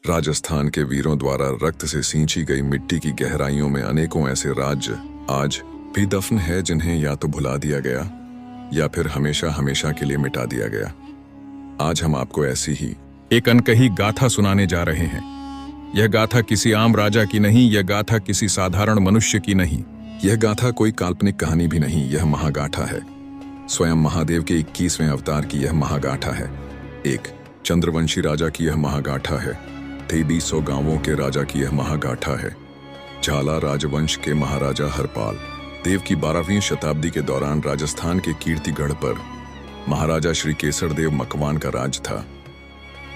राजस्थान के वीरों द्वारा रक्त से सींची गई मिट्टी की गहराइयों में अनेकों ऐसे राज्य आज भी दफन है जिन्हें या तो भुला दिया गया या फिर हमेशा हमेशा के लिए मिटा दिया गया। आज हम आपको ऐसी ही एक अनकही गाथा सुनाने जा रहे हैं। यह गाथा किसी आम राजा की नहीं, यह गाथा किसी साधारण मनुष्य की नहीं, यह गाथा कोई काल्पनिक कहानी भी नहीं, यह महागाथा है। स्वयं महादेव के 21वें अवतार की यह महागाथा है। एक चंद्रवंशी राजा की यह महागाथा है। 2300 गांवों के राजा की यह महागाथा है। झाला राजवंश के महाराजा हरपाल देव की 12वीं शताब्दी के दौरान राजस्थान के कीर्तिगढ़ पर महाराजा श्री केसरदेव मकवान का राज था।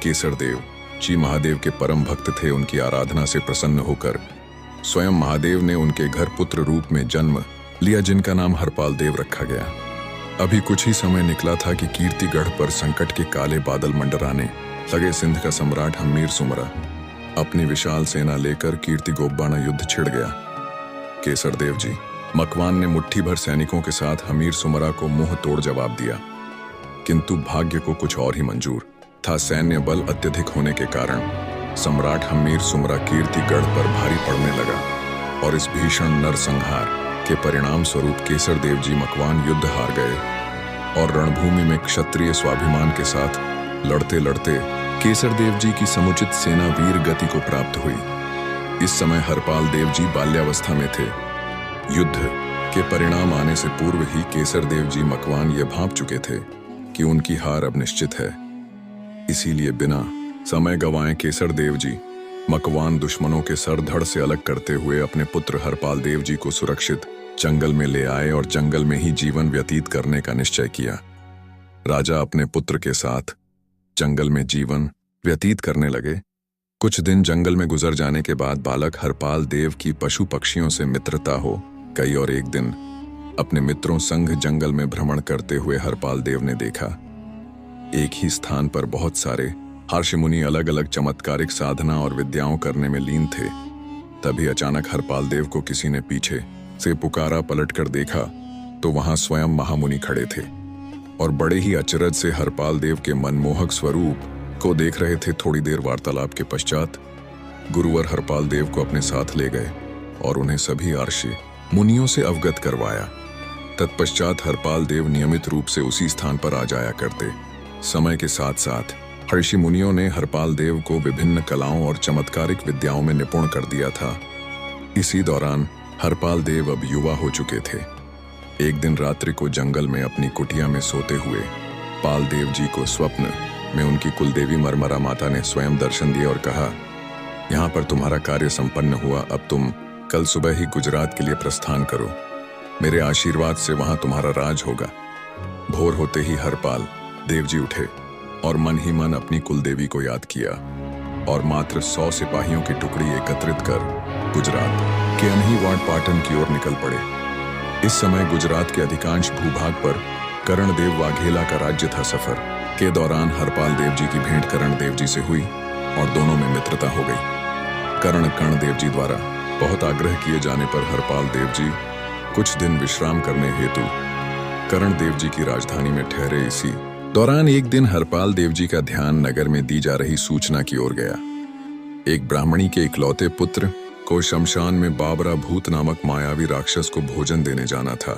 केसरदेव जी महादेव के परम भक्त थे। उनकी आराधना से प्रसन्न होकर स्वयं महादेव ने उनके घर पुत्र रूप में जन्म लिया, जिनका नाम हरपाल देव रखा गया। अभी कुछ ही समय निकला था कि कीर्तिगढ़ पर संकट के काले बादल मंडराने लगे। सिंध का सम्राट हमीर सुमरा अपनी विशाल सेना लेकर कीर्तिगोब्बाना युद्ध छिड़ गया। केसरदेव जी मकवान ने मुट्ठी भर सैनिकों के साथ हमीर सुमरा को मुंह तोड़ जवाब दिया, किंतु भाग्य को कुछ और ही मंजूर था। सैन्य बल अत्यधिक होने के कारण सम्राट हमीर सुमरा कीर्तिगढ़ पर भारी पड़ने लगा और इस भीषण नरसंहार के परिणाम स्वरूप केसरदेव जी मकवान युद्ध हार गए और रणभूमि में क्षत्रिय स्वाभिमान के साथ लड़ते लड़ते केसरदेव जी की समुचित सेना वीर गति को प्राप्त हुई। इस समय हरपाल देव जी बाल्यावस्था में थे। युद्ध के परिणाम आने से पूर्व ही केसरदेव जी मकवान ये भांप चुके थे कि उनकी हार अब निश्चित है। इसीलिए बिना समय गंवाए केसरदेव जी मकवान दुश्मनों के सर धड़ से अलग करते हुए अपने पुत्र हरपाल देव जी को सुरक्षित जंगल में ले आए और जंगल में ही जीवन व्यतीत करने का निश्चय किया। राजा अपने पुत्र के साथ जंगल में जीवन व्यतीत करने लगे। कुछ दिन जंगल में गुजर जाने के बाद बालक हरपाल देव की पशु पक्षियों से मित्रता हो गई और एक दिन अपने मित्रों संग जंगल में भ्रमण करते हुए हरपाल देव ने देखा एक ही स्थान पर बहुत सारे ऋषि मुनि अलग अलग चमत्कारिक साधना और विद्याओं करने में लीन थे। तभी अचानक हरपाल देव को किसी ने पीछे से पुकारा। पलटकर देखा तो वहां स्वयं महामुनि खड़े थे और बड़े ही अचरज से हरपाल देव के मनमोहक स्वरूप को देख रहे थे। थोड़ी देर वार्तालाप के पश्चात गुरुवर हरपाल देव को अपने साथ ले गए और उन्हें सभी ऋषि मुनियों से अवगत करवाया। तत्पश्चात हरपाल देव नियमित रूप से उसी स्थान पर आ जाया करते। समय के साथ साथ ऋषि मुनियों ने हरपाल देव को विभिन्न कलाओं और चमत्कारिक विद्याओं में निपुण कर दिया था। इसी दौरान हरपाल देव अब युवा हो चुके थे। एक दिन रात्रि को जंगल में अपनी कुटिया में सोते हुए पाल देव जी को स्वप्न में उनकी कुलदेवी मरमरा माता ने स्वयं दर्शन दिया और कहा, यहाँ पर तुम्हारा कार्य संपन्न हुआ। अब तुम कल सुबह ही गुजरात के लिए प्रस्थान करो। मेरे आशीर्वाद से वहां तुम्हारा राज होगा। भोर होते ही हरपाल देव जी उठे और मन ही मन अपनी कुलदेवी को याद किया और मात्र 100 सिपाहियों की टुकड़ी एकत्रित कर गुजरात के अनहीवाड़ पाटन की ओर निकल पड़े। इस समय गुजरात के अधिकांश भूभाग पर कर्णदेव वाघेला का राज्य था। सफर के दौरान हरपाल देव जी की भेंट कर्णदेव जी से हुई और दोनों में मित्रता हो गई। कर्णदेव जी द्वारा बहुत आग्रह किए जाने पर हरपाल देव जी कुछ दिन विश्राम करने हेतु कर्णदेव जी की राजधानी में ठहरे। इसी दौरान एक दिन हरपाल देव जी का ध्यान नगर में दी जा रही सूचना की ओर गया। एक ब्राह्मणी के इकलौते पुत्र को शमशान में बाबरा भूत नामक मायावी राक्षस को भोजन देने जाना था।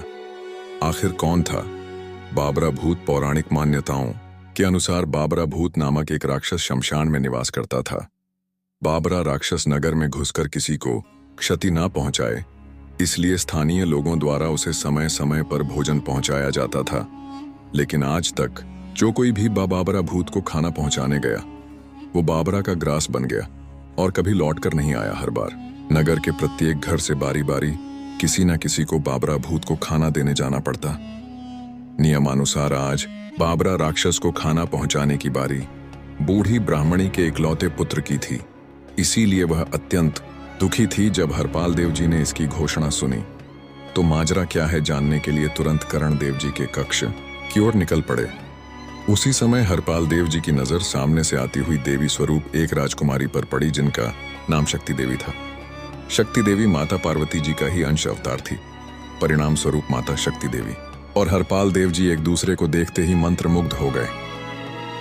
आखिर कौन था बाबरा भूत? पौराणिक मान्यताओं के अनुसार बाबरा भूत नामक एक राक्षस शमशान में निवास करता था। बाबरा राक्षस नगर में घुसकर किसी को क्षति ना पहुंचाए, इसलिए स्थानीय लोगों द्वारा उसे समय समय पर भोजन पहुंचाया जाता था। लेकिन आज तक जो कोई भी बाबरा भूत को खाना पहुंचाने गया वो बाबरा का ग्रास बन गया और कभी लौटकर नहीं आया। हर बार नगर के प्रत्येक घर से बारी बारी किसी न किसी को बाबरा भूत को खाना देने जाना पड़ता। नियमानुसार आज बाबरा राक्षस को खाना पहुंचाने की बारी बूढ़ी ब्राह्मणी के इकलौते पुत्र की थी। इसीलिए वह अत्यंत दुखी थी। जब हरपाल देव जी ने इसकी घोषणा सुनी तो माजरा क्या है जानने के लिए तुरंत कर्णदेव जी के कक्ष की ओर निकल पड़े। उसी समय हरपाल देव जी की नजर सामने से आती हुई देवी स्वरूप एक राजकुमारी पर पड़ी, जिनका नाम शक्ति देवी था। शक्ति देवी माता पार्वती जी का ही अंश अवतार थी। परिणाम स्वरूप माता शक्ति देवी और हरपाल देव जी एक दूसरे को देखते ही मंत्रमुग्ध हो गए।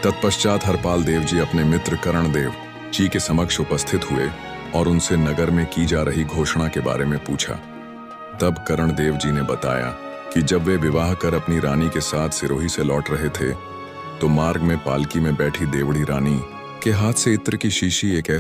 तत्पश्चात हरपाल देव जी अपने मित्र कर्णदेव जी के समक्ष उपस्थित हुए और उनसे नगर में की जा रही घोषणा के बारे में पूछा। तब कर्णदेव जी ने बताया कि जब वे विवाह कर अपनी रानी के साथ सिरोही से लौट रहे थे तो मार्ग में पालकी में बैठी देवड़ी रानी के हाथ से इत्र की शीशी एक